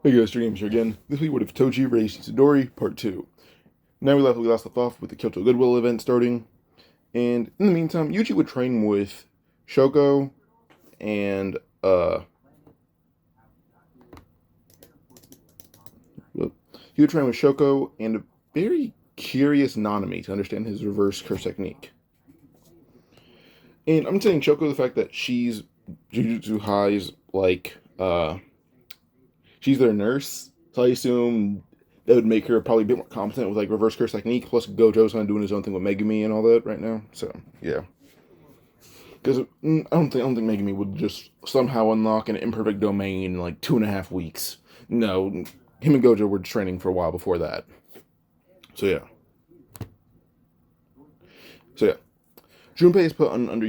Hey guys, Dreams here again. This week, what if Toji raised Itadori, Part 2. Now we last left off with the Kyoto Goodwill event starting, and in the meantime, Yuji would train with Shoko, and, he would train with Shoko and a very curious Nanami to understand his reverse curse technique. And I'm saying Shoko the fact that she's Jujutsu High's, she's their nurse, so I assume that would make her probably a bit more competent with like reverse curse technique. Plus, Gojo's kind of doing his own thing with Megumi and all that right now. So yeah, because I don't think Megumi would just somehow unlock an imperfect domain in like 2.5 weeks. No, him and Gojo were training for a while before that. So yeah, so yeah. Junpei is put under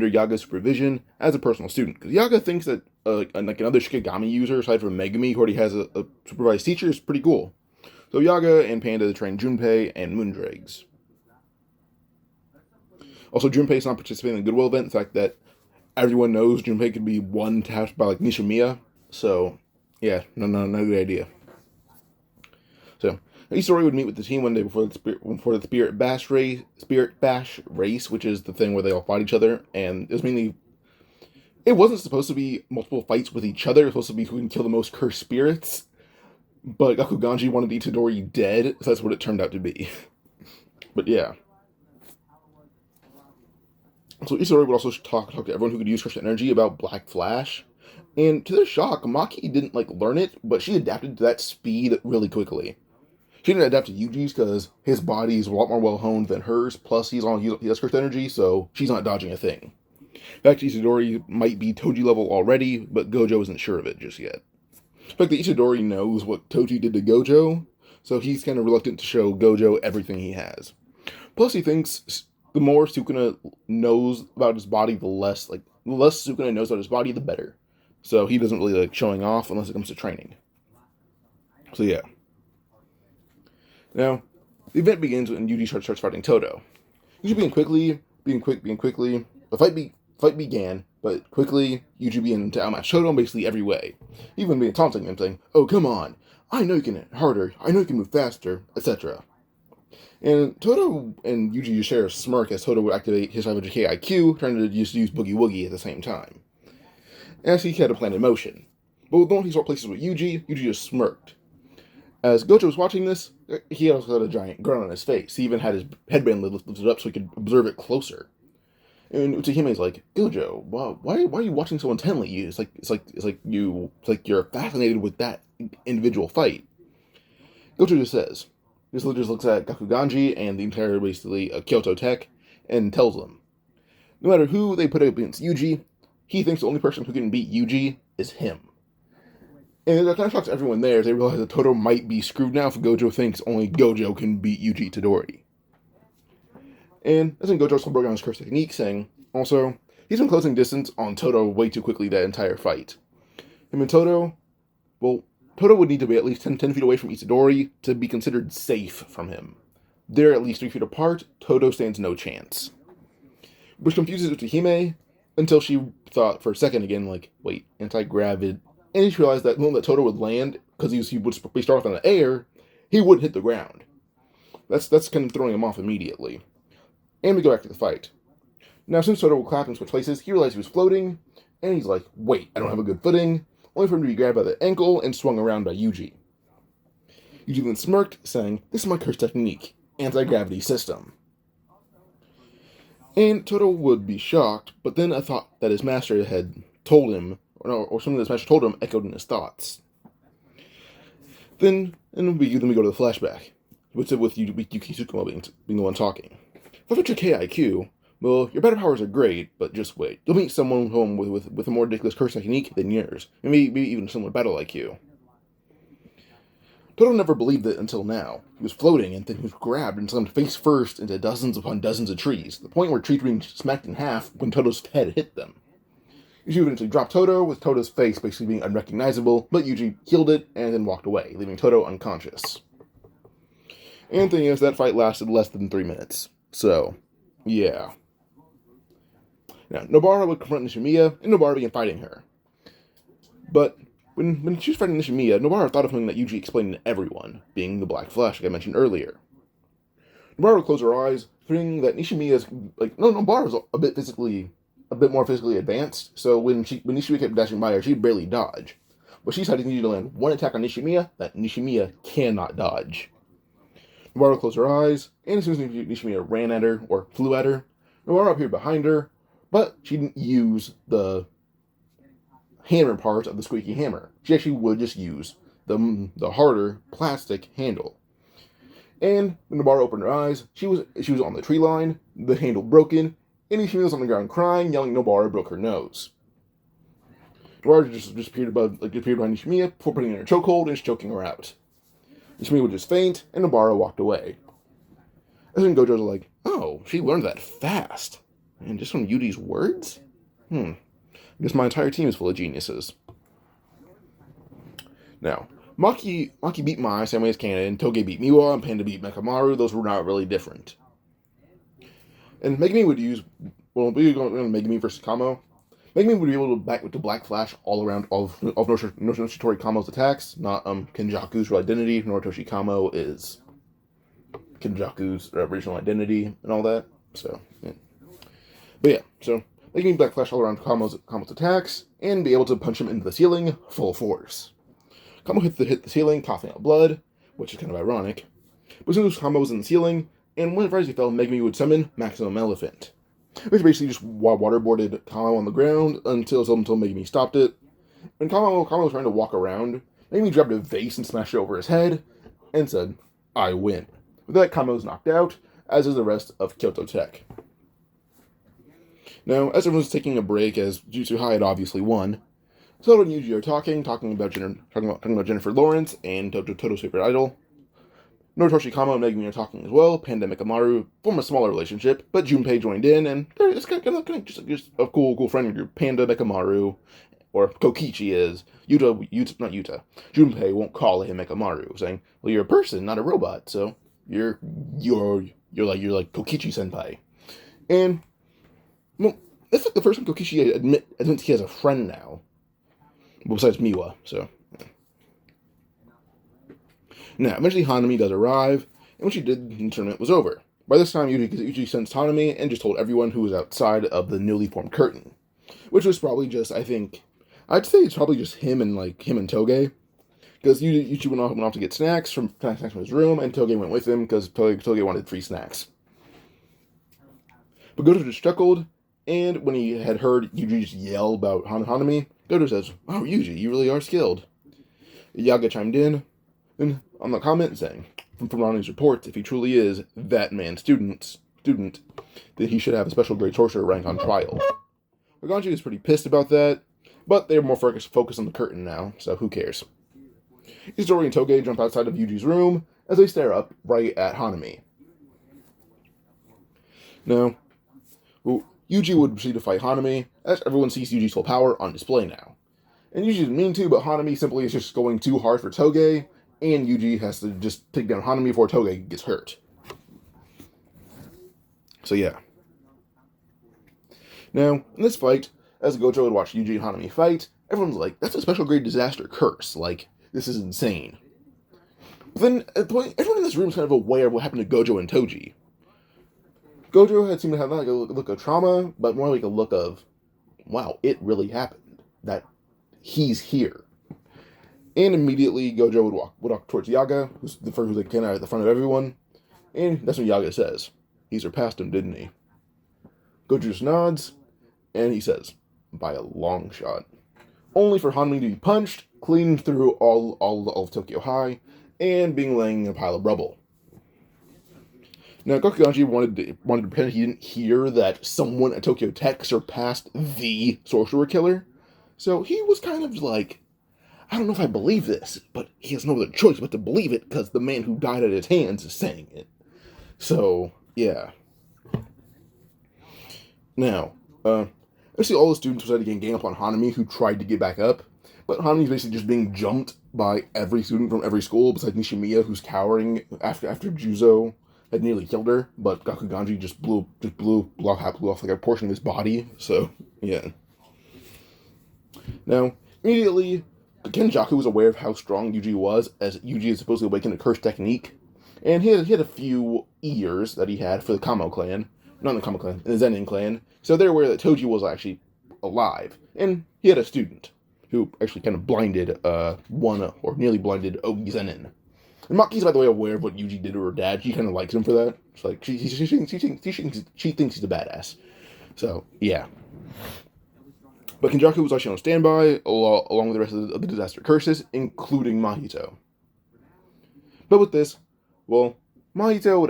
Yaga's supervision as a personal student because Yaga thinks that like another Shikigami user aside from Megumi who already has a supervised teacher is pretty cool. So Yaga and Panda train Junpei and Moondrakes. Also, Junpei is not participating in the Goodwill event. The fact that everyone knows Junpei could be one tapped by like Nishimiya. So yeah, no good idea. So Isori would meet with the team one day before the Spirit Bash race, which is the thing where they all fight each other, and it was mainly. It wasn't supposed to be multiple fights with each other. It was supposed to be who can kill the most cursed spirits. But Gakuganji wanted Itadori dead, so that's what it turned out to be. But yeah. So Isori would also talk to everyone who could use cursed energy about Black Flash. And to their shock, Maki didn't like learn it, but she adapted to that speed really quickly. She didn't adapt to Yuji's because his body is a lot more well honed than hers. Plus, he has cursed energy, so she's not dodging a thing. In fact, Itadori might be Toji level already, but Gojo isn't sure of it just yet. In fact, Itadori knows what Toji did to Gojo, so he's kind of reluctant to show Gojo everything he has. Plus, he thinks the more Sukuna knows about his body, the less Sukuna knows about his body, the better. So he doesn't really like showing off unless it comes to training. So yeah. Now, the event begins when Yuji starts fighting Todo. Yuji being quickly. The fight began, but quickly Yuji began to outmatch Todo in basically every way. Even being taunting him, saying, "Oh come on, I know you can hit harder, I know you can move faster," etc. And Todo and Yuji just share a smirk as Todo would activate his 500k IQ, trying to just use Boogie Woogie at the same time. As he had a plan in motion. But when he swapped places with Yuji just smirked. As Gojo was watching this, he also had a giant grin on his face. He even had his headband lifted up so he could observe it closer. And Utsuhime's like, "Gojo, why are you watching so intently? It's like you're fascinated with that individual fight." Gojo just says, just looks at Gakuganji and the entire basically Kyoto Tech and tells them, no matter who they put up against Yuji, he thinks the only person who can beat Yuji is him. And that kind of shocks everyone there as they realize that Todo might be screwed now if Gojo thinks only Gojo can beat Yuji Itadori. And that's when Gojo also broke down his curse technique, saying, also, he's been closing distance on Todo way too quickly that entire fight. Him and Todo, well, Todo would need to be at least 10 feet away from Itadori to be considered safe from him. They're at least 3 feet apart, Todo stands no chance. Which confuses Utsuhime until she thought for a second again, like, wait, anti-gravity. And she realized that the moment that Todo would land, because he would start off in the air, he wouldn't hit the ground. That's kind of throwing him off immediately. And we go back to the fight. Now, since Todo would clap and switch places, he realized he was floating, and he's like, wait, I don't have a good footing, only for him to be grabbed by the ankle and swung around by Yuji. Yuji then smirked, saying, "This is my curse technique, anti-gravity system." And Todo would be shocked, but then a thought that his master had told him, or something that his master told him, echoed in his thoughts. Then we go to the flashback, with Yuki Tsukumo being the one talking. 500k IQ, well, your battle powers are great, but just wait. You'll meet someone home with a more ridiculous curse technique than yours, and maybe even similar battle IQ. Todo never believed it until now. He was floating, and then he was grabbed and slammed face first into dozens upon dozens of trees, the point where trees were being smacked in half when Todo's head hit them. Yuji eventually dropped Todo, with Todo's face basically being unrecognizable, but Yuji healed it and then walked away, leaving Todo unconscious. And the thing is, that fight lasted less than 3 minutes. So, yeah. Now, Nobara would confront Nishimiya, and Nobara began fighting her. But When she was fighting Nishimiya, Nobara thought of something that Yuji explained to everyone, being the Black Flash, like I mentioned earlier. Nobara would close her eyes, thinking that Nishimiya's Nobara was a bit more physically advanced, so when Nishimiya kept dashing by her, she'd barely dodge. But she decided to need to land one attack on Nishimiya that Nishimiya cannot dodge. Nobara closed her eyes, and as soon as Nishimiya ran at her, or flew at her, Nobara appeared behind her, but she didn't use the hammer part of the squeaky hammer. She actually would just use the harder plastic handle. And when Nobara opened her eyes, she was on the tree line, the handle broken, and Nishimiya was on the ground crying, yelling Nobara broke her nose. Nobara just appeared behind Nishimiya before putting her in a chokehold and choking her out. Nishimiya would just faint, and Nobara walked away. And then Gojo's like, oh, she learned that fast. And just from Yuji's words? I guess my entire team is full of geniuses. Now, Maki beat Mai, same way as Kanon, Toge beat Miwa, and Panda beat Mekamaru. Those were not really different. And Megumi would use, we're going to Megumi versus Kamo. Megumi would be able to back with the Black Flash all around all of Noshitori Kamo's attacks, not Kenjaku's real identity, nor Toshi Kamo is Kenjaku's original identity and all that. So, yeah. But yeah, so Megumi Black Flash all around Kamo's attacks, and be able to punch him into the ceiling full force. Kamo hit the ceiling, coughing out blood, which is kind of ironic. But as soon as Kamo was in the ceiling, and whenever he fell, Megumi would summon Maximum Elephant, which basically just waterboarded Kamo on the ground until Megumi stopped it. When Kamo was trying to walk around, Megumi grabbed a vase and smashed it over his head, and said, I win. With that, Kamo was knocked out, as is the rest of Kyoto Tech. Now, as everyone's taking a break, as Jutsu High had obviously won, Soto and Yuji are talking about Jennifer Lawrence and Toto's favorite idol. Noritoshi Kamo and Megumi are talking as well. Panda and Mekamaru form a smaller relationship, but Junpei joined in, and it's kind of just a cool friend group. Panda, Mekamaru, or Kokichi is not Yuta. Junpei won't call him Mekamaru, saying, "Well, you're a person, not a robot, so you're like Kokichi senpai." And well, it's like the first time Kokichi admits he has a friend now, besides Miwa. So. Now, eventually Hanami does arrive, and when she did, the tournament was over. By this time, Yuji sensed Hanami and just told everyone who was outside of the newly formed curtain. Which was probably just, I'd say it's probably just him and Toge. Because Yuji went off to get snacks from his room, and Toge went with him because Toge wanted free snacks. But Gojo just chuckled, and when he had heard Yuji just yell about Hanami, Gojo says, "Oh, Yuji, you really are skilled." Yaga chimed in, and on the comment saying, from Ronnie's reports, if he truly is that man's student, then he should have a special grade sorcerer rank on trial. Oganji is pretty pissed about that, but they're more focused on the curtain now, so who cares? Itadori and Toge jump outside of Yuji's room as they stare up right at Hanami. Now, Yuji would proceed to fight Hanami, as everyone sees Yuji's full power on display now. And Yuji didn't mean to, but Hanami simply is just going too hard for Toge, and Yuji has to just take down Hanami before Toge gets hurt. So yeah. Now, in this fight, as Gojo would watch Yuji and Hanami fight, everyone's like, that's a special grade disaster curse. Like, this is insane. But then, at the point, everyone in this room is kind of aware of what happened to Gojo and Toji. Gojo had seemed to have not like a look of trauma, but more like a look of, wow, it really happened. That he's here. And immediately Gojo would walk towards Yaga, who's like kind of at the front of everyone, and that's what Yaga says. He surpassed him, didn't he? Gojo just nods, and he says, by a long shot. Only for Hanami to be punched, clean through all of Tokyo High, and being laying in a pile of rubble. Now, Gokuganji wanted to pretend he didn't hear that someone at Tokyo Tech surpassed the sorcerer killer, so he was kind of like, I don't know if I believe this, but he has no other choice but to believe it because the man who died at his hands is saying it. So, yeah. Now, actually all the students decided to gang up on Hanami, who tried to get back up, but Hanami's basically just being jumped by every student from every school, besides Nishimiya, who's cowering after Juzo had nearly killed her, but Gokuganji just blew off like a portion of his body, so, yeah. Now, immediately, Kenjaku was aware of how strong Yuji was, as Yuji had supposedly awakened a cursed technique, and he had a few ears that he had for the Kamo clan, not in the Kamo clan, in the Zenin clan, so they're aware that Toji was actually alive, and he had a student who actually kind of blinded or nearly blinded Ogi Zenin. And Maki's, by the way, aware of what Yuji did to her dad. She kind of likes him for that. It's like, she thinks he's a badass. So, yeah. But Kenjaku was actually on standby, along with the rest of the disaster curses, including Mahito. But with this, well, Mahito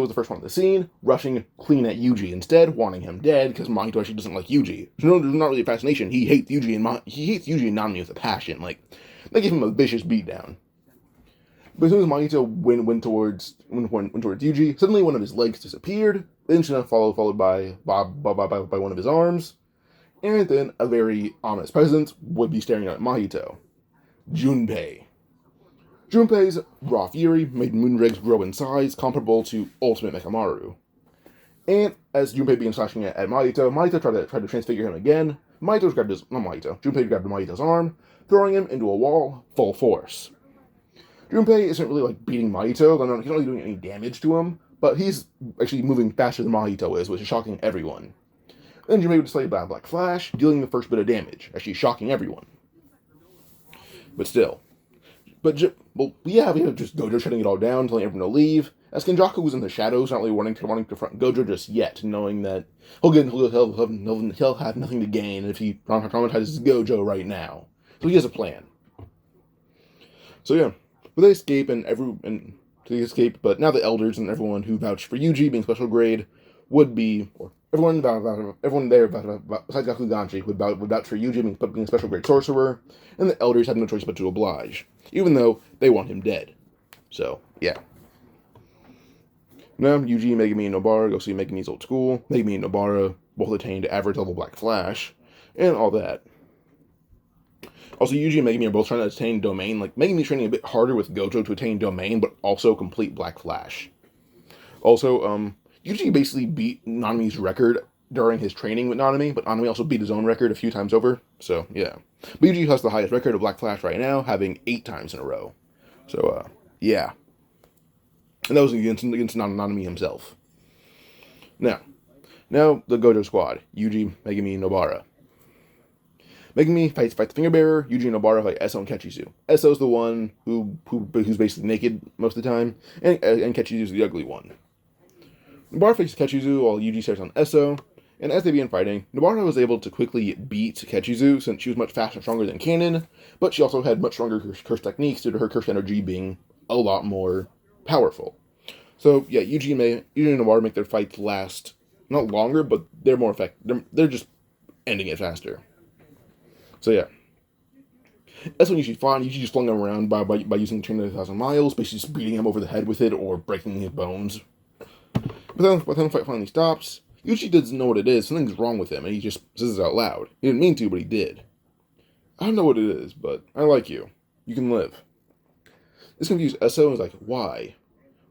was the first one on the scene, rushing clean at Yuji instead, wanting him dead, because Mahito actually doesn't like Yuji. There's not really a fascination. He hates Yuji and Nanami with a passion. Like, they give him a vicious beatdown. But as soon as Mahito went towards Yuji, suddenly one of his legs disappeared, then followed by one of his arms, and then a very ominous presence would be staring at Mahito. Junpei. Junpei's raw fury made Moonrags grow in size, comparable to Ultimate Mechamaru. And as Junpei began slashing at Mahito, Mahito tried to transfigure him again. Junpei grabbed Mahito's arm, throwing him into a wall full force. Junpei isn't really like beating Mahito, he's not really doing any damage to him, but he's actually moving faster than Mahito is, which is shocking everyone. Then Junpei would display Black Flash, dealing the first bit of damage, actually shocking everyone. But still. We have just Gojo shutting it all down, telling everyone to leave, as Kenjaku was in the shadows, not really wanting to confront Gojo just yet, knowing that he'll have nothing to gain if he traumatizes Gojo right now. So he has a plan. So yeah. But they escape, but now the elders and everyone who vouched for Yuji being special grade would be, or everyone there besides Gakuganshi would vouch for Yuji being a special grade sorcerer, and the elders had no choice but to oblige, even though they want him dead. So, yeah. Now, Yuji, Megumi, and Nobara go see Megumi's old school. Megumi and Nobara both attained average level Black Flash, and all that. Also, Yuji and Megumi are both trying to attain Domain. Like, Megumi's training a bit harder with Gojo to attain Domain, but also complete Black Flash. Also, Yuji basically beat Nanami's record during his training with Nanami, but Nanami also beat his own record a few times over. So, yeah. But Yuji has the highest record of Black Flash right now, having 8 times in a row. So, yeah. And that was against Nanami himself. Now, the Gojo squad. Yuji, Megumi, Nobara. Megumi fights the Finger Bearer, Yuji and Nobara fight Esso and Kechizu. Esso's the one who's basically naked most of the time, and Kechizu's the ugly one. Nobara faces Kechizu while Yuji stares on Esso, and as they begin fighting, Nobara was able to quickly beat Kechizu since she was much faster and stronger than Kanon, but she also had much stronger curse techniques due to her curse energy being a lot more powerful. So yeah, Yuji and Nobara make their fights last not longer, but they're more effective. They're just ending it faster. So yeah, that's when Yuji fought. Yuji just flung him around by using the Chain of 1,000 Miles, basically just beating him over the head with it or breaking his bones. But then the fight finally stops. Yuji doesn't know what it is. Something's wrong with him, and he just says it out loud. He didn't mean to, but he did. I don't know what it is, but I like you. You can live. This confused Esso and was like, why?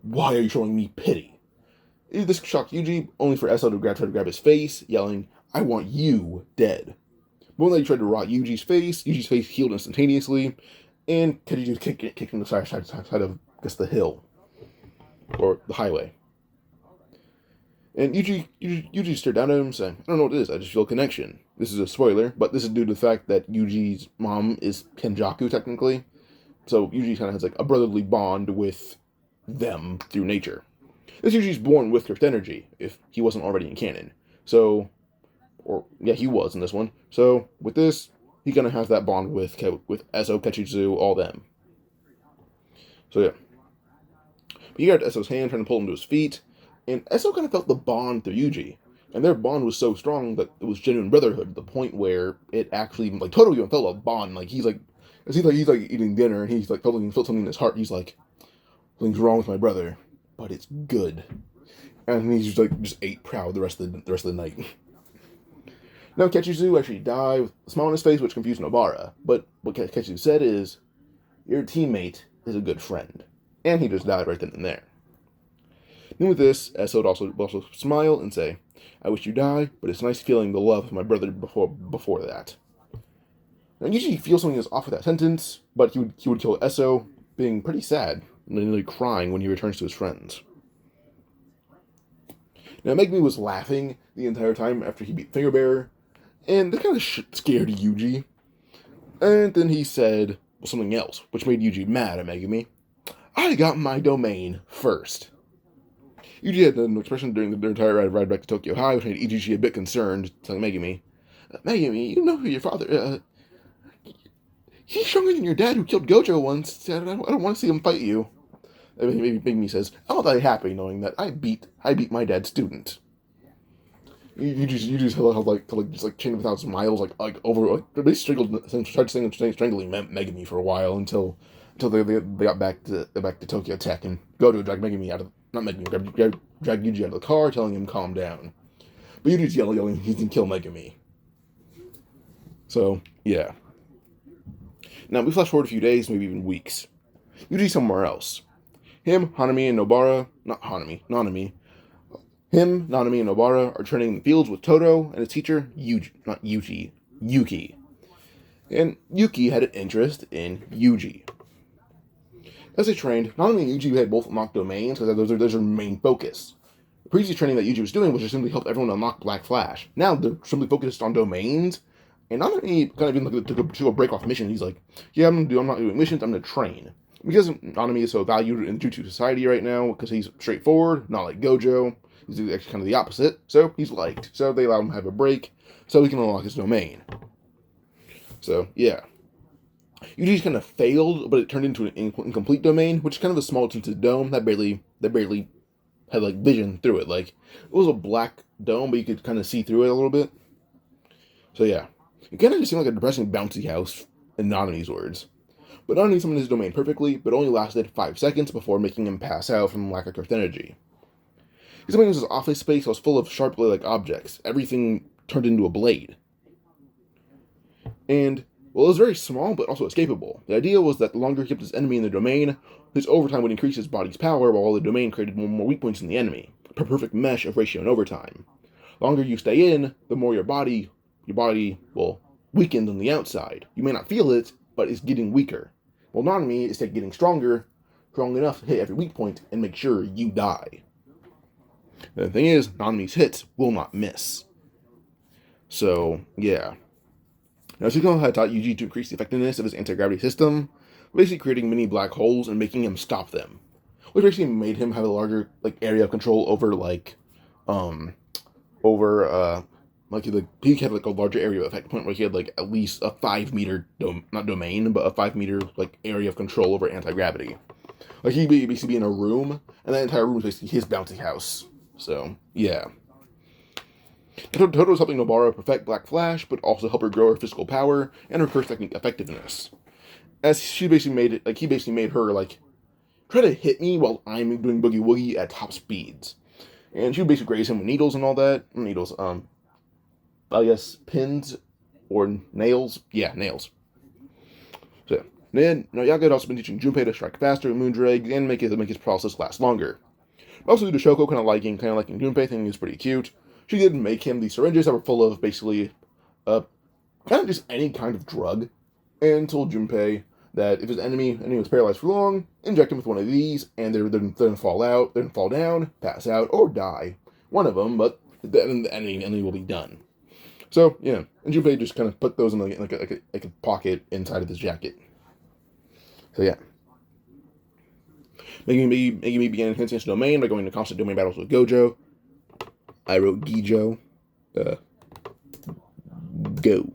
Why are you showing me pity? This shocked Yuji, only for Esso to try to grab his face, yelling, I want you dead. But when they tried to rot Yuji's face healed instantaneously, and Keiji kicked him to the side of, I guess, the hill. Or the highway. And Yuji stared down at him, saying, I don't know what it is, I just feel a connection. This is a spoiler, but this is due to the fact that Yuji's mom is Kenjaku, technically. So Yuji kind of has, like, a brotherly bond with them through nature. This Yuji's born with cursed energy, if he wasn't already in canon. So... yeah, he was in this one. So, with this, he kind of has that bond with Esso, Kechizu, all them. So, yeah. But he grabbed Esso's hand, trying to pull him to his feet, and Esso kind of felt the bond through Yuji. And their bond was so strong that it was genuine brotherhood, to the point where it actually, like, totally felt a bond. Like, he's like eating dinner, and he's like, felt something in his heart. He's like, something's wrong with my brother, but it's good. And he's just ate proud the rest of the night. Now, Kechizu actually died with a smile on his face, which confused Nobara. But what Kechizu said is, your teammate is a good friend. And he just died right then and there. Then with this, Esso would also smile and say, I wish you die, but it's nice feeling the love of my brother before that. Now, usually he feels something is off with that sentence, but he would kill Esso, being pretty sad and nearly crying when he returns to his friends. Now, Megumi was laughing the entire time after he beat Fingerbearer, and that kind of scared Yuji. And then he said something else, which made Yuji mad at Megumi. I got my domain first. Yuji had an expression during the entire ride back to Tokyo High, which made Yuji a bit concerned, telling Megumi, Megumi, you know who your father, he's stronger than your dad who killed Gojo once. I don't want to see him fight you. Maybe Megumi says, I'm not happy knowing that I beat my dad's student. Yuji's held like chain of 1,000 miles, they started strangling Megumi for a while until they got back to Tokyo Tech, and Gojo dragged Megumi out of, not Megumi, dragged Yuji out of the car, telling him calm down. But Yuji's yelling he can kill Megumi. So, yeah. Now, we flash forward a few days, maybe even weeks. Yuji's somewhere else. Him, Hanami, and Nanami. Him, Nanami, and Nobara are training in the fields with Todo and his teacher, Yuki. And Yuki had an interest in Yuji. As they trained, Nanami and Yuji had both unlocked domains, because those are their main focus. The previous training that Yuji was doing was just simply help everyone unlock Black Flash. Now they're simply focused on domains, and Nanami kind of even took a break off mission. He's like, yeah, I'm not doing missions, I'm going to train. Because Nanami is so valued in Jutsu society right now, because he's straightforward, not like Gojo. He's actually kind of the opposite, so he's liked. So they allow him to have a break, so he can unlock his domain. So, yeah. Yuji's kind of failed, but it turned into an incomplete domain, which is kind of a small tinted dome that barely had, like, vision through it. Like, it was a black dome, but you could kind of see through it a little bit. So, yeah. It kind of just seemed like a depressing bouncy house, in Nanami's words. But Nanami summoned his domain perfectly, but only lasted 5 seconds before making him pass out from lack of earth energy. His domain was his office space that was full of sharp blade-like objects. Everything turned into a blade. And, well, it was very small, but also escapable. The idea was that the longer he kept his enemy in the domain, his overtime would increase his body's power, while the domain created more weak points in the enemy. A perfect mesh of ratio and overtime. The longer you stay in, the more your body will weaken on the outside. You may not feel it, but it's getting weaker. While Nanami is getting stronger, strong enough to hit every weak point and make sure you die. The thing is, Nanami's hits will not miss. So, yeah. Now, Tsukumo had taught Yuji to increase the effectiveness of his anti-gravity system, basically creating mini black holes and making him stop them. Which basically made him have a larger, area of control over, he had, a larger area of effect point where he had, at least a 5 meter, not domain, but a 5 meter, area of control over anti-gravity. He'd basically be in a room, and that entire room was basically his bouncy house. So, yeah. Todo was helping Nobara perfect Black Flash, but also help her grow her physical power and her curse technique effectiveness. As he basically made her, try to hit me while I'm doing Boogie Woogie at top speeds. And she would basically graze him with needles and all that. Needles, I guess pins or nails. Yeah, nails. So, then, Yaga had also been teaching Junpei to strike faster with Moondrag and make his process last longer. Also, due to Shoko kind of liking Junpei, thinking he's pretty cute, she did make him these syringes that were full of basically, kind of just any kind of drug, and told Junpei that if his enemy was paralyzed for long, inject him with one of these, and they're gonna fall down, pass out, or die. One of them, but then the enemy will be done. So, yeah, and Junpei just kind of put those in a pocket inside of his jacket. So, yeah. Megumi began enhancing his domain by going to constant domain battles with Gojo. I wrote Gijo. Go.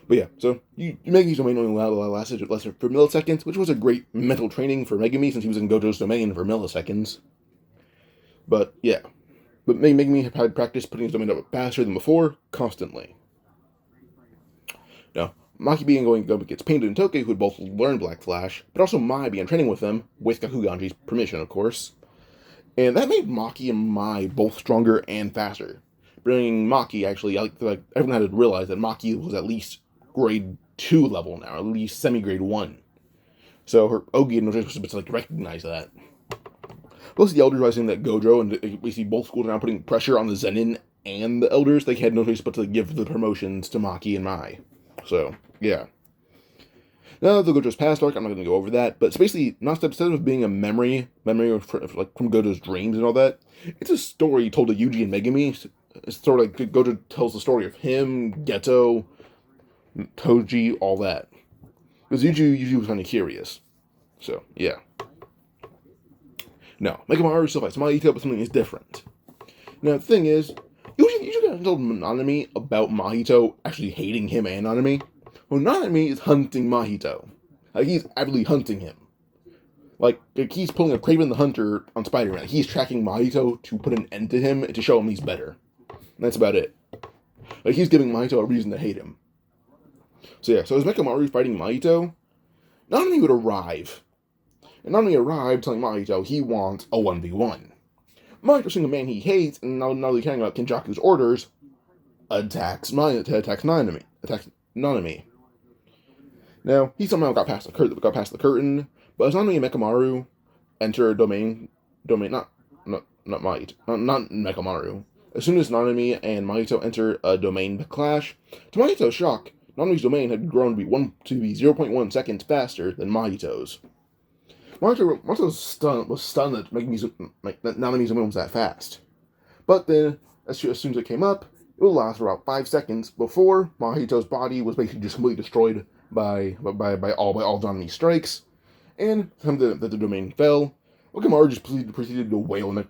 But yeah, so Megumi's domain only lasted less for milliseconds, which was a great mental training for Megumi since he was in Gojo's domain for milliseconds. But yeah. But Megumi had practiced putting his domain up faster than before, constantly. Now, Maki began going up against Pain and Toke, who had both learned Black Flash, but also Mai began training with them, with Kakuganji's permission, of course. And that made Maki and Mai both stronger and faster. Bringing Maki, actually, everyone had to realize that Maki was at least grade 2 level now, at least semi-grade 1. So her Ogi and Nojo was to recognize that. Plus, the elders realizing that Gojo and basically both schools are now putting pressure on the Zenin and the elders, they had no choice but to give the promotions to Maki and Mai. So, yeah. Now, the Gojo's past arc, I'm not going to go over that, but it's basically, instead of being a memory like from Gojo's dreams and all that, it's a story told to Yuji and Megumi. It's sort of like Gojo tells the story of him, Geto, Toji, all that. Because Yuji was kind of curious. So, yeah. Now, Megamaru still fights Mahito, but something is different. Now, the thing is, Yuji told Nanami about Mahito actually hating him and Nanami. Well, Nanami is hunting Mahito. Like, he's actively hunting him. Like he's pulling a Kraven the Hunter on Spider-Man. He's tracking Mahito to put an end to him and to show him he's better. And that's about it. Like, he's giving Mahito a reason to hate him. So yeah, so as Mekamaru fighting Mahito, Nanami would arrive. And Nanami arrived telling Mahito he wants a 1v1. Mahito, seeing a man he hates, and now caring about Kenjaku's orders, attacks Nanami. Now, he somehow got past the curtain, but as Nanami and Mekamaru enter not Mekamaru. As soon as Nanami and Mahito enter a domain clash, to Mahito's shock, Nanami's domain had grown to be 0.1 seconds faster than Mahito's. Mahito was stunned that Nanami's domain was that fast. But then, as soon as it came up, it would last for about 5 seconds before Mahito's body was basically just completely destroyed by all Nanami's strikes, and that the domain fell. Mekamaru just proceeded to wail on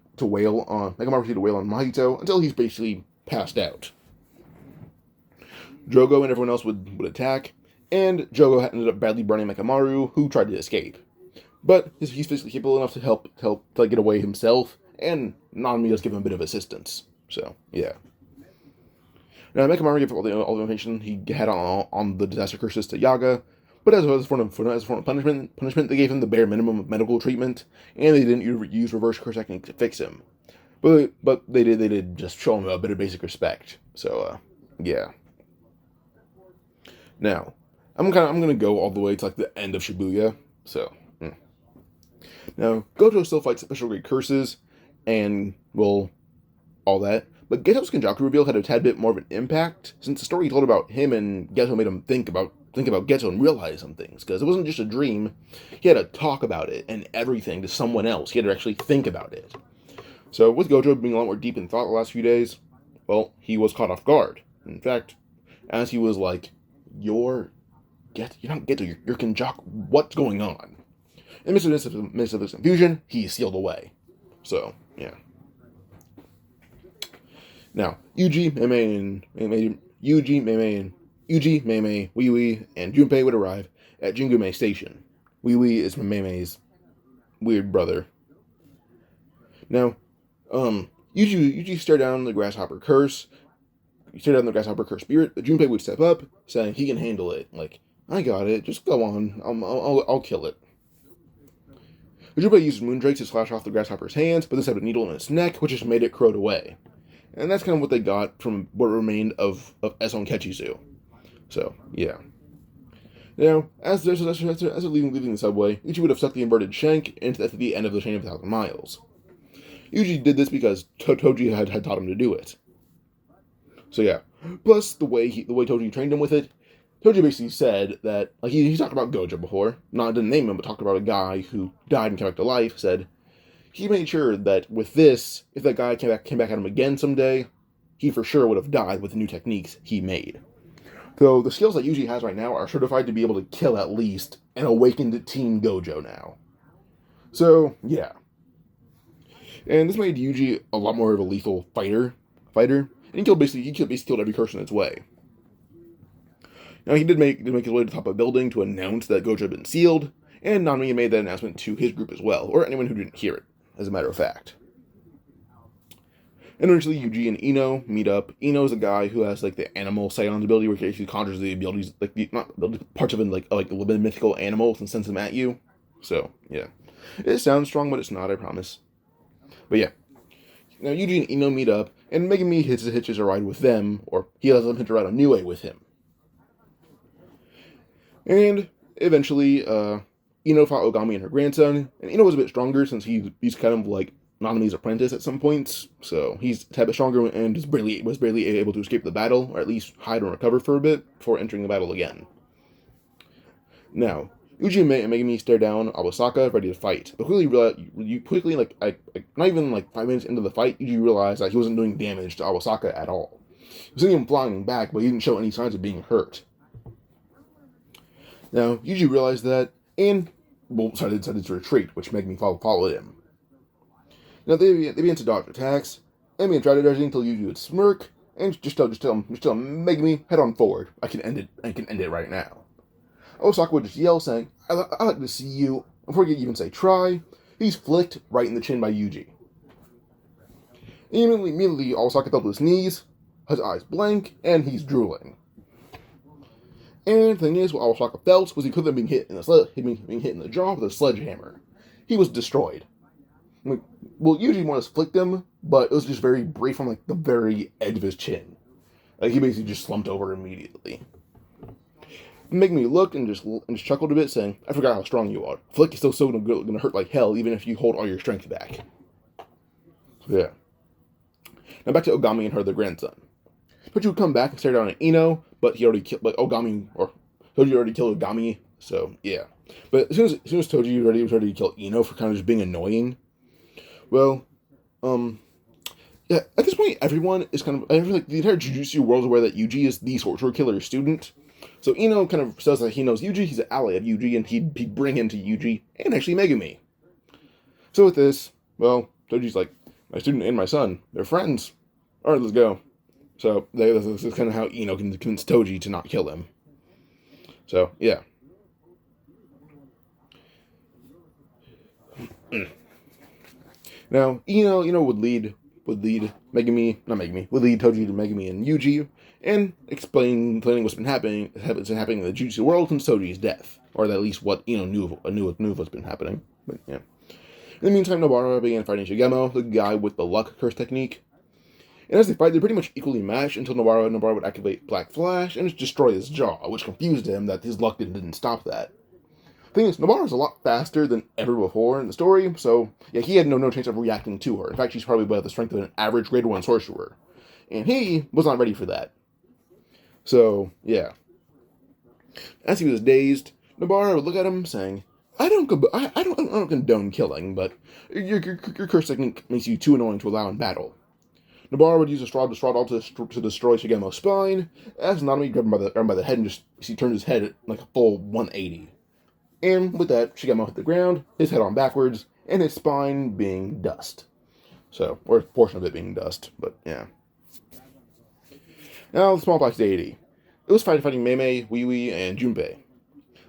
Mahito until he's basically passed out. Drogo and everyone else would attack, and Drogo ended up badly burning Mekamaru, who tried to escape. But he's physically capable enough to help get away himself, and Nanami does give him a bit of assistance. So, yeah. Now, Mekamaru gave all the information he had on the disaster curses to Yaga, but as a form of punishment, they gave him the bare minimum of medical treatment, and they didn't use reverse curse technique to fix him. But they did just show him a bit of basic respect. So, yeah. Now, I'm gonna go all the way to like the end of Shibuya. So, now Gojo still fights special grade curses, and all that. But Geto's Kenjaku reveal had a tad bit more of an impact, since the story he told about him and Geto made him think about Geto and realize some things. Because it wasn't just a dream; he had to talk about it and everything to someone else. He had to actually think about it. So, with Gojo being a lot more deep in thought the last few days, well, he was caught off guard. In fact, as he was like, you're not Geto, you're Kenjaku, what's going on? In the midst of this confusion, he sealed away. So, yeah. Now, Yuji, Mei, Wee, and Junpei would arrive at Jingume Station. Wee is Mei's weird brother. Now, Yuji stared down the grasshopper curse. He stared down the grasshopper curse spirit, but Junpei would step up, saying he can handle it. Like, I got it, just go on, I'll kill it. Junpei used Moondrake to slash off the grasshopper's hands, but this had a needle in its neck, which just made it corrode away. And that's kind of what they got from what remained of Eson Kechizu. So, yeah. Now, as they're leaving the subway, Yuji would have stuck the inverted shank into the end of the chain of 1,000 miles. Yuji did this because Toji had taught him to do it. So yeah. Plus, the way Toji trained him with it, Toji basically said that, like, he talked about Gojo before, didn't name him, but talked about a guy who died and came back to life, said, he made sure that with this, if that guy came back at him again someday, he for sure would have died with the new techniques he made. So the skills that Yuji has right now are certified to be able to kill at least an awakened teen Gojo now. So, yeah. And this made Yuji a lot more of a lethal fighter. And he basically killed every curse in its way. Now, he did make his way to the top of a building to announce that Gojo had been sealed, and Nanami made that announcement to his group as well, or anyone who didn't hear it, as a matter of fact. And eventually, Yuji and Ino meet up. Ino is a guy who has, like, the animal seance ability, where he actually conjures the abilities, like, parts of it, like a little bit mythical animals and sends them at you. So, yeah. It sounds strong, but it's not, I promise. But yeah. Now, Yuji and Ino meet up, and Megumi hitches a ride with them, or he lets them hitch a ride on Niue with him. And eventually, Ino fought Ogami and her grandson, and Ino was a bit stronger since he's kind of like Nanami's apprentice at some points, so he's a bit stronger and was barely able to escape the battle, or at least hide and recover for a bit before entering the battle again. Now, Yuji and Megumi stare down Awasaka, ready to fight. But quickly, not even like 5 minutes into the fight, Yuji realized that he wasn't doing damage to Awasaka at all. He was seeing him flying back, but he didn't show any signs of being hurt. Now, Yuji realized that, and decided to retreat, which Megumi followed him. Now, they began to dodge attacks, and began strategizing until Yuji would smirk, and just tell Megumi, head on forward. I can end it right now. Osaka would just yell, saying, I'd like to see you. Before he could even say try, he's flicked right in the chin by Yuji. Immediately, Osaka fell to his knees, his eyes blank, and he's drooling. And the thing is, what Osaka felt was he could have been hit in the jaw with a sledgehammer. He was destroyed. Yuji wanted to flick him, but it was just very brief from the very edge of his chin. He basically just slumped over immediately. Megumi looked and just chuckled a bit, saying, I forgot how strong you are. Flick is still gonna hurt like hell, even if you hold all your strength back. So yeah. Now back to Ogami and her other grandson. Toji would come back and stare down at Ino, but he already killed Toji already killed Ogami, so yeah. But as soon as Toji was ready to kill Ino for kind of just being annoying, well, yeah, at this point everyone is kind of, I feel like the entire Jujutsu world is aware that Yuji is the sword killer student. So Ino kind of says that he knows Yuji, he's an ally of Yuji, and he'd bring him to Yuji, and actually Megumi. So with this, well, Toji's like, my student and my son, they're friends. Alright, let's go. So this is kind of how Ino can convince Toji to not kill him. So, yeah. Now, Ino would lead Toji to Megumi and Yuji, and explaining what's been happening in the Jujutsu world since Toji's death, or at least what Ino knew of what's been happening. But yeah. In the meantime, Nobara began fighting Shigemo, the guy with the luck curse technique. And as they fight, they're pretty much equally matched until Nobara would activate Black Flash and just destroy his jaw, which confused him that his luck didn't stop that. The thing is, Nobara's a lot faster than ever before in the story, so yeah, he had no chance of reacting to her. In fact, she's probably about the strength of an average grade 1 sorcerer. And he was not ready for that. So, yeah. As he was dazed, Nobara would look at him, saying, I don't condone killing, but your curse technique makes you too annoying to allow in battle. Nobara would use a straw to destroy Shigemo's spine, as Nanami grabbed him by the head and he turned his head like a full 180. And with that, Shigemo hit the ground, his head on backwards, and his spine being dust. So, or a portion of it being dust, but yeah. Now, the smallpox deity. It was fighting Mei, Wee, and Junpei.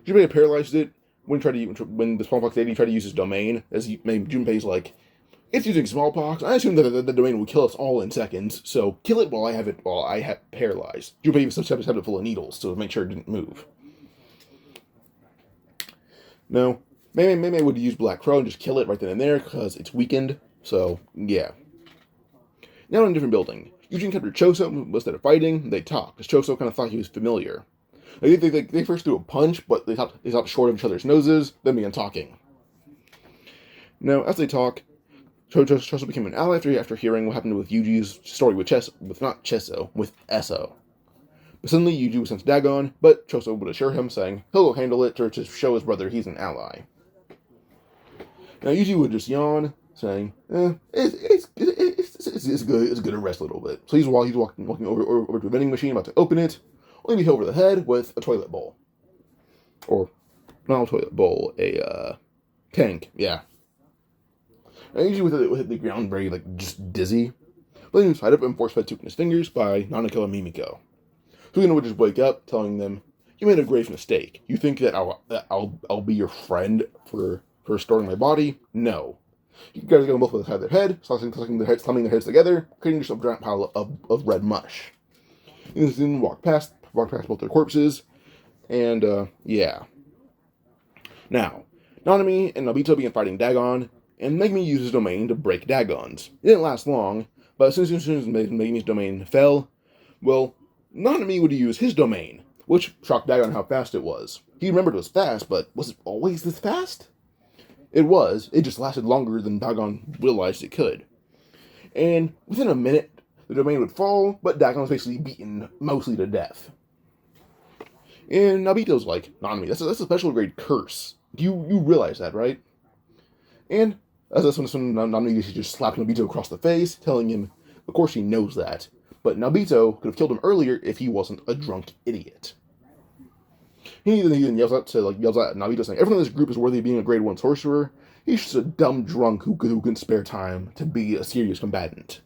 Junpei paralyzed it when the smallpox deity tried to use his domain, as Junpei's like, it's using smallpox. I assume that the domain will kill us all in seconds, so kill it while I have it paralyzed. Junpei even stuffed it full of needles to make sure it didn't move. No, Mei would use Black Crow and just kill it right then and there because it's weakened. So yeah. Now in a different building, Yuji encountered Choso. Instead of fighting, they talked, because Choso kind of thought he was familiar. They first threw a punch, but they stopped short of each other's noses, then began talking. Now, as they talk, Choso became an ally after hearing what happened with Yuji's story with Eso. But suddenly Yuji was sent to Dagon, but Choso would assure him, saying he'll go handle it to show his brother he's an ally. Now Yuji would just yawn, saying, it's good to rest a little bit. So he's walking over to a vending machine, about to open it, only to be hit over the head with a toilet bowl. Or, not a toilet bowl, a tank, yeah. Now Yuji would hit the ground very, just dizzy. But then he was tied up and force-fed to his fingers by Nanako and Mimiko. Sugino would just wake up, telling them, you made a grave mistake. You think that I'll be your friend for restoring my body? No. You guys are going to both inside their head, slamming their heads together, creating yourself a giant pile of red mush. You then walk past both their corpses, and, yeah. Now, Nanami and Nobito began fighting Dagon, and Megumi used his domain to break Dagon's. It didn't last long, but as soon as Megumi's domain fell, well, Nanami would use his domain, which shocked Dagon how fast it was. He remembered it was fast, but was it always this fast? It was. It just lasted longer than Dagon realized it could. And within a minute, the domain would fall, but Dagon was basically beaten mostly to death. And Nobito's like, Nanami, that's a special grade curse. You realize that, right? And that's when Nanami just slapped Nobito across the face, telling him, of course he knows that, but Nobito could have killed him earlier if he wasn't a drunk idiot. He then yells at Nobito, saying, everyone in this group is worthy of being a grade 1 sorcerer. He's just a dumb drunk who can spare time to be a serious combatant.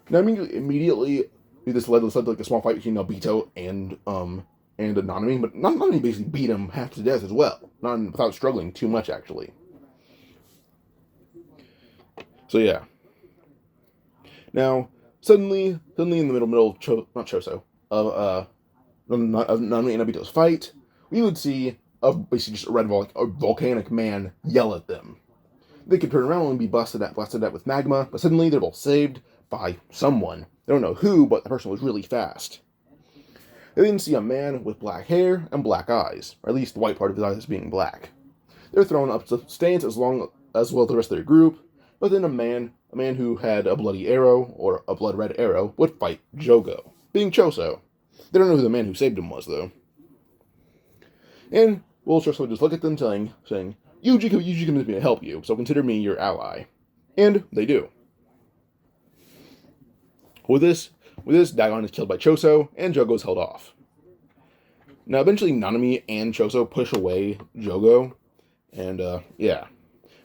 Now, immediately, this led to like a small fight between Nobito and Nanami, but Nanami basically beat him half to death as well, not without struggling too much, actually. So yeah. Now, suddenly in the middle of Nanami and Nobito's fight, we would see basically just a volcanic man yell at them. They could turn around and be blasted at with magma, but suddenly they're both saved by someone. They don't know who, but the person was really fast. They then see a man with black hair and black eyes, or at least the white part of his eyes being black. They're thrown up to stands as well as the rest of their group, but then a man who had a bloody arrow, or a blood red arrow, would fight Jogo, being Choso. They don't know who the man who saved him was, though. And Choso would just look at them, saying, Yuji convinced me to help you, so consider me your ally. And they do. With this, Dagon is killed by Choso, and Jogo is held off. Now, eventually, Nanami and Choso push away Jogo, and, yeah.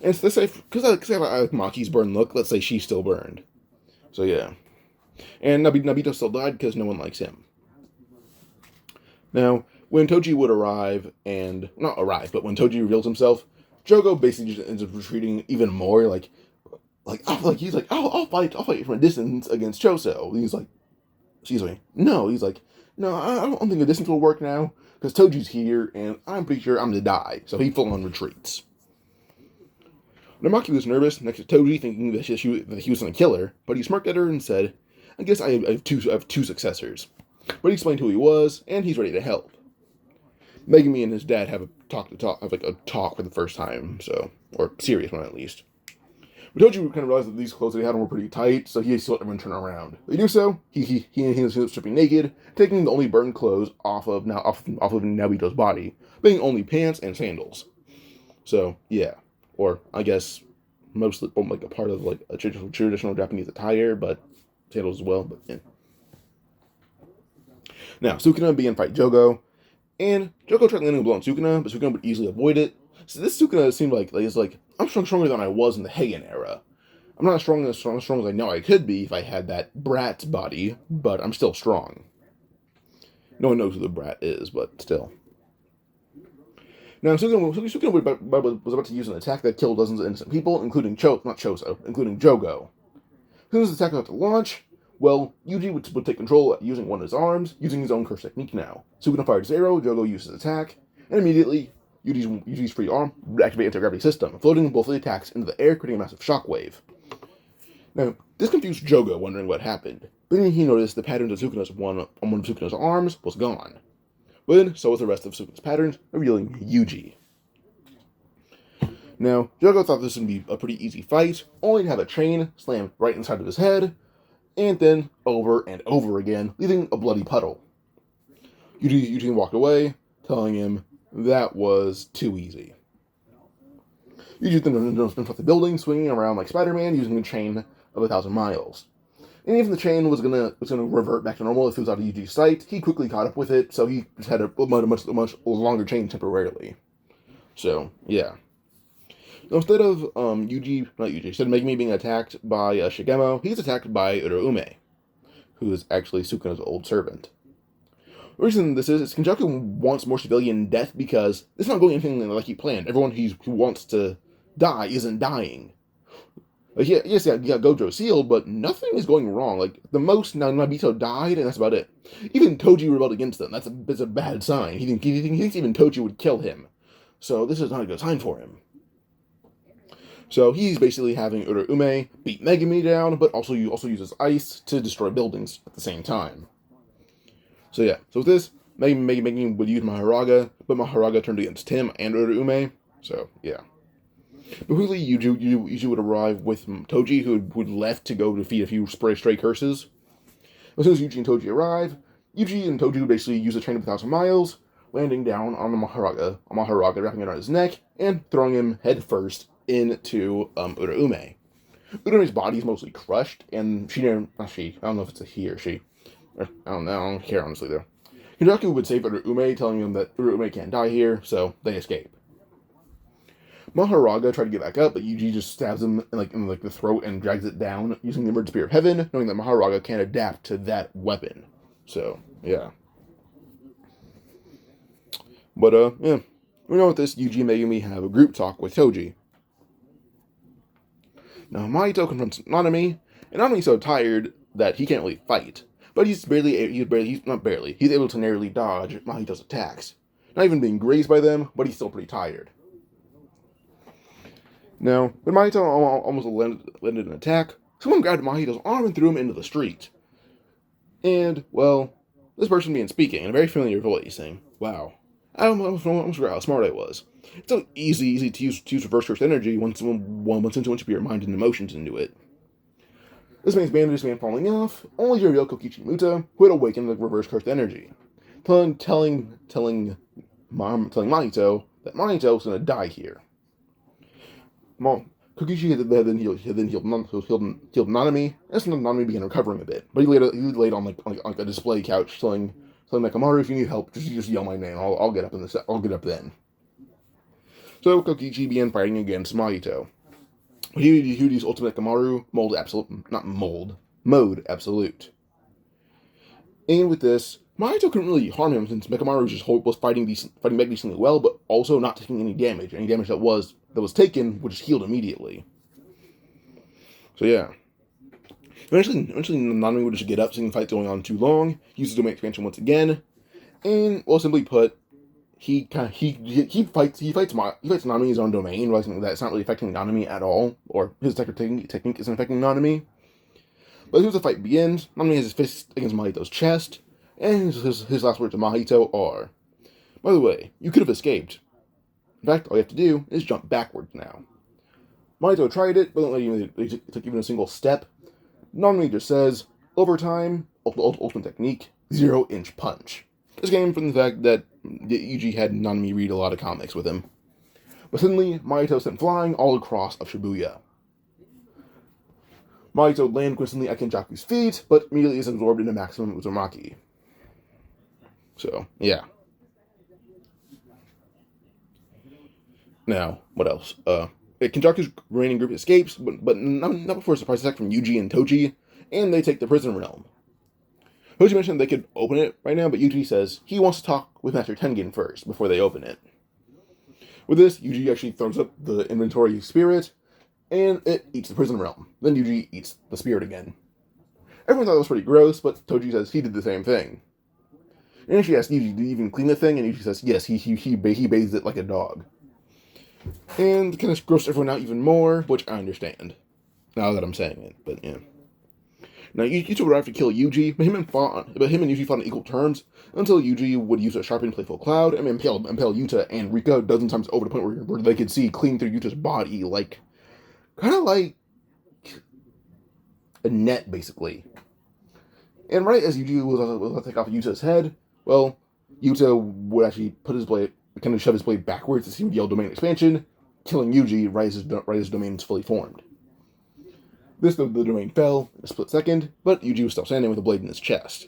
And let's say, because Maki's burned look, let's say she's still burned. So, yeah. And Nobito still died because no one likes him. Now, when Toji would arrive, when Toji reveals himself, Jogo basically just ends up retreating even more, I'll fight from a distance against Choso. And he's like, excuse me, no, I don't think the distance will work now, because Toji's here, and I'm pretty sure I'm gonna die, so he full-on retreats. Maki was nervous next to Toji, thinking that he was gonna kill her, but he smirked at her and said, I guess I have two successors. But he explained who he was, and he's ready to help. Megumi and his dad have a talk for the first time, or serious one at least. But Toji kind of realized that these clothes that he had on were pretty tight, so he still let everyone turn around. They do so. He ends up stripping naked, taking the only burned clothes off of Nobito's body, being only pants and sandals. So yeah, or I guess mostly like a part of like a traditional Japanese attire, but sandals as well. But yeah. Now, Sukuna began to fight Jogo, and Jogo tried landing a blow on Sukuna, but Sukuna would easily avoid it. So this Sukuna seemed like I'm stronger than I was in the Heian era. I'm not as strong as I know I could be if I had that brat's body, but I'm still strong. No one knows who the brat is, but still. Now, Sukuna was about to use an attack that killed dozens of innocent people, including including Jogo. As soon as the attack was about to launch, well, Yuji would take control using one of his arms, using his own curse technique now. Sukuna fired his arrow, Jogo used his attack, and immediately, Yuji's free arm would activate anti-gravity system, floating both of the attacks into the air, creating a massive shockwave. Now, this confused Jogo, wondering what happened, but then he noticed the patterns of one of Sukuna's arms was gone. But then, so was the rest of Sukuna's patterns, revealing Yuji. Now, Jogo thought this would be a pretty easy fight, only to have a chain slammed right inside of his head, and then over and over again, leaving a bloody puddle. Yuji walked away, telling him that was too easy. Yuji then jumped off the building, swinging around like Spider-Man, using a chain of 1,000 miles. And even the chain was gonna revert back to normal if it was out of Yuji's sight, he quickly caught up with it, so he just had a much longer chain temporarily. So, yeah. Now, instead of instead of Megumi being attacked by Shigemo, he's attacked by Uraume, who is actually Sukuna's old servant. The reason this is Kenjaku wants more civilian death because it's not going anything like he planned. Everyone who wants to die isn't dying. Like, yes, you got Gojo sealed, but nothing is going wrong. Like, the most, Nobito died, and that's about it. Even Toji rebelled against them. That's a bad sign. He thinks even Toji would kill him. So this is not a good sign for him. So he's basically having Uraume beat Megumi down, but also uses ice to destroy buildings at the same time. So yeah, so with this, Megumi would use Maharaga, but Maharaga turned against him and Uraume. So yeah. But quickly, Yuji would arrive with Toji, who would left to go defeat a few stray curses. As soon as Yuji and Toji arrive, Yuji and Toji would basically use a train of 1,000 miles, landing down on the Maharaga, wrapping it around his neck, and throwing him headfirst into Uraume. Uraume's body is mostly crushed, and I don't know if it's a he or she. I don't know, I don't care honestly though. Kenjaku would save Uraume, telling him that Uraume can't die here, so they escape. Maharaga tried to get back up, but Yuji just stabs him in the throat and drags it down using the Emerald Spear of Heaven, knowing that Maharaga can't adapt to that weapon. So, yeah. But, yeah. We know with this, Yuji and Megumi have a group talk with Toji. Now, Mahito confronts Nanami, and Nanami's so tired that he can't really fight. But he's able to narrowly dodge Mahito's attacks. Not even being grazed by them, but he's still pretty tired. Now, when Mahito almost landed an attack, someone grabbed Mahito's arm and threw him into the street. And, well, this person began speaking in a very familiar voice, saying, "Wow, I almost forgot how smart I was. It's so easy to use reverse curse energy once you put your mind and emotions into it." This man's bandaged man falling off, only to reveal Kokichi Muta, who had awakened the reverse cursed energy, telling Mahito that Mahito was going to die here. Kokichi had then healed Nanami, and so Nanami began recovering a bit. But he laid on like a display couch, telling Nakamaru, "If you need help, just yell my name. I'll get up I'll get up then." So Kokichi began fighting against Mahito. Yuji's ultimate Nakamaru mode absolute. And with this, Mahito couldn't really harm him since Mekamaru was fighting back decently well, but also not taking any damage. Any damage that was taken was just healed immediately. So yeah. Eventually Nanami would just get up, seeing the fight going on too long, use the domain expansion once again, and, well, simply put, he fights Nanami in his own domain, realizing that it's not really affecting Nanami at all, or his technique isn't affecting Nanami. But as soon as the fight begins, Nanami has his fist against Mahito's chest, and his last words to Mahito are, "By the way, you could have escaped. In fact, all you have to do is jump backwards now." Mahito tried it, but it took even a single step. Nanami just says, "Over time, ultimate technique, 0-inch punch." This came from the fact that Yuji had Nanami read a lot of comics with him. But suddenly, Mahito sent flying all across of Shibuya. Mahito lands quickly at Kenjaku's feet, but immediately is absorbed into maximum Uzumaki. So, yeah. Now, what else? Kenjaku's remaining group escapes, but not before a surprise attack from Yuji and Toji, and they take the prison realm. Toji mentioned they could open it right now, but Yuji says he wants to talk with Master Tengen first before they open it. With this, Yuji actually throws up the inventory spirit, and it eats the prison realm. Then Yuji eats the spirit again. Everyone thought it was pretty gross, but Toji says he did the same thing. And she asks Yuji, "Did he even clean the thing?" And Yuji says, yes, he bathes it like a dog. And kind of grossed everyone out even more, which I understand, now that I'm saying it, but yeah. Now, Yuji would have to kill Yuji, but him and Yuji fought on equal terms, until Yuji would use a sharpened playful cloud and impale Yuta and Rika a dozen times over the point where they could see clean through Yuta's body, kind of like a net, basically. And right as Yuji was about to take off Yuta's head, well, Yuta would actually put his blade, kind of shove his blade backwards as he would yell domain expansion, killing Yuji right as his domain is fully formed. The domain fell in a split second, but Yuji was still standing with a blade in his chest.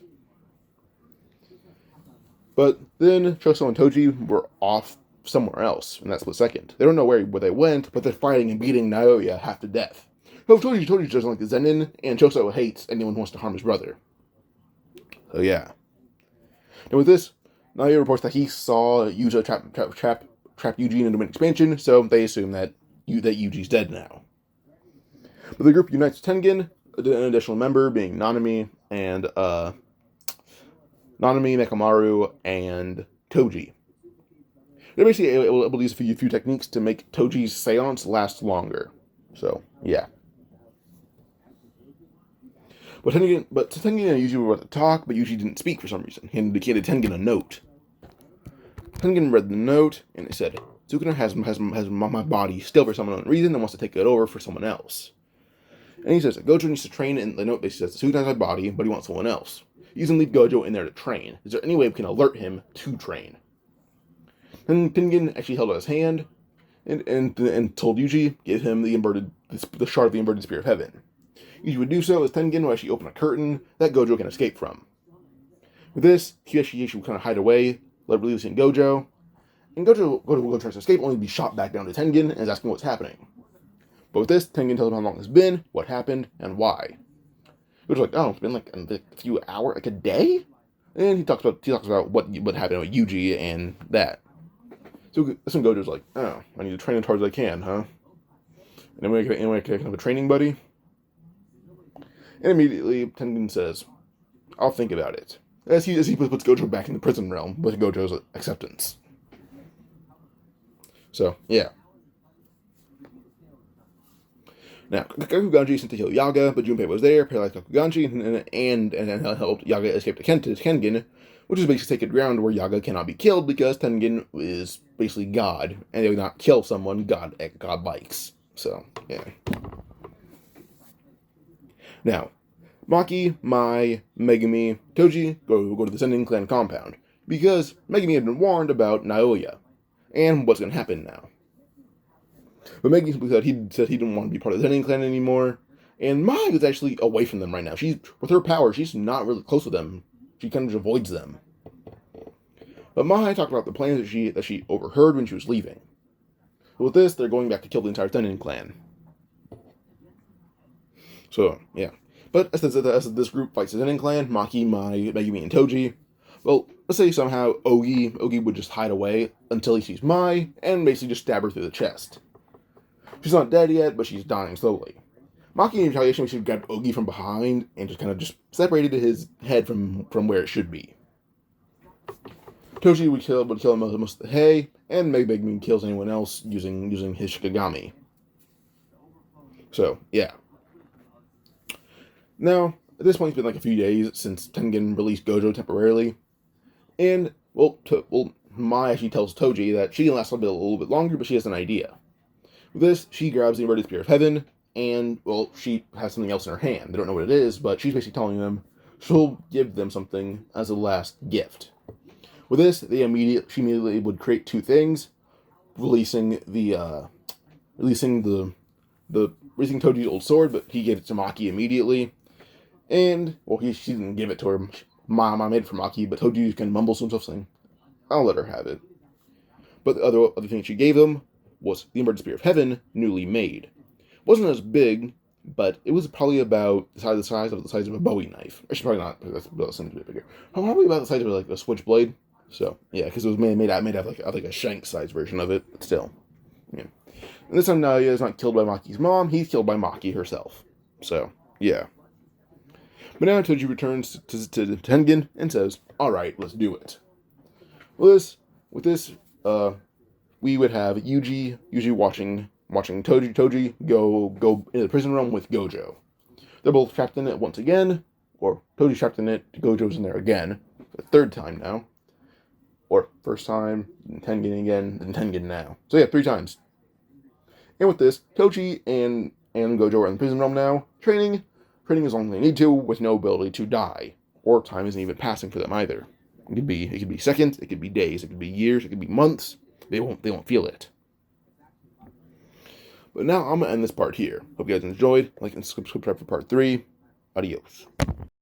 But then Choso and Toji were off somewhere else in that split second. They don't know where they went, but they're fighting and beating Naoya half to death. So Toji doesn't like the Zenin, and Choso hates anyone who wants to harm his brother. So yeah. And with this, Naoya reports that he saw Yuta trap Yuji in a domain expansion, so they assume that Yuji's dead now. But the group unites Tengen, an additional member being Nanami, Mekamaru, and Toji. They're basically able to use a few techniques to make Toji's seance last longer. So, yeah. But Tengen and Yuji were about to talk, but Yuji didn't speak for some reason. He indicated Tengen a note. Tengen read the note, and it said, Sukuna has my body still for some unknown reason and wants to take it over for someone else. And he says that Gojo needs to train, and the note basically says Sukuna has my body, but he wants someone else. He doesn't leave Gojo in there to train. Is there any way we can alert him to train? And Tengen actually held out his hand and told Yuji, give him the shard of the inverted spear of heaven. Yuji would do so as Tengen would actually open a curtain that Gojo can escape from. With this, he actually would kind of hide away, releasing Gojo. And Gojo tries to escape, only to be shot back down to Tengen and is asking what's happening. But with this, Tengen tells him how long it's been, what happened, and why. Gojo's like, oh, it's been like a few hours, like a day? And he talks about what happened with Yuji and that. So Gojo's like, oh, I need to train as hard as I can, huh? And anyone can have a training buddy? And immediately, Tengen says, I'll think about it. As he puts Gojo back in the prison realm with Gojo's acceptance. So, yeah. Now, Kakuganji sent to kill Yaga, but Junpei was there, paralyzed Kakuganji, and helped Yaga escape to Tengen, which is basically sacred ground where Yaga cannot be killed because Tengen is basically God, and they would not kill someone God likes. So, yeah. Now, Maki, Mai, Megumi, Toji go to the Sending Clan compound, because Megumi had been warned about Naoya, and what's going to happen now. But Megumi said he didn't want to be part of the Sending Clan anymore, and Mai is actually away from them right now. With her power, she's not really close with them. She kind of just avoids them. But Mai talked about the plans that she overheard when she was leaving. But with this, they're going back to kill the entire Sending Clan. So, yeah. But as this group fights the Sending Clan, Maki, Mai, Megumi, and Toji, well, let's say somehow Ogi would just hide away until he sees Mai, and basically just stab her through the chest. She's not dead yet, but she's dying slowly. Maki, in retaliation, she grabbed Ogi from behind and just kind of separated his head from where it should be. Toji would kill him with most of the hay, and Megumi kills anyone else using his Shikigami. So, yeah. Now, at this point, it's been like a few days since Tengen released Gojo temporarily, and, Mai actually tells Toji that she can last a little bit longer, but she has an idea. With this, she grabs the inverted spear of heaven, and, she has something else in her hand. They don't know what it is, but she's basically telling them she'll give them something as a last gift. With this, she immediately would create two things, releasing Toji's old sword, but he gave it to Maki immediately. And, she didn't give it to her. Mama made it for Maki, but Toji kind of mumbles to himself saying, I'll let her have it. But the other thing she gave him was the inverted spear of heaven, newly made. It wasn't as big, but it was probably about the size of a Bowie knife. Actually, probably not. That's something a bit bigger. Probably about the size of like a switchblade. So yeah, because it was made out of like a shank size version of it. But still, yeah. And this time Naoya is not killed by Maki's mom. He's killed by Maki herself. So yeah. But now Toji returns to Tengen and says, "All right, let's do it." With this, we would have Yuji watching Toji go in the prison room with Gojo. They're both trapped in it once again, or Toji's trapped in it, Gojo's in there again, the third time now. Or first time, then Tengen again, then Tengen now. So yeah, 3 times. And with this, Toji and Gojo are in the prison realm now, training as long as they need to, with no ability to die. Or time isn't even passing for them either. It could be seconds, it could be days, it could be years, it could be months. They won't feel it. But now I'm gonna end this part here. Hope you guys enjoyed. Like and subscribe for part 3. Adios.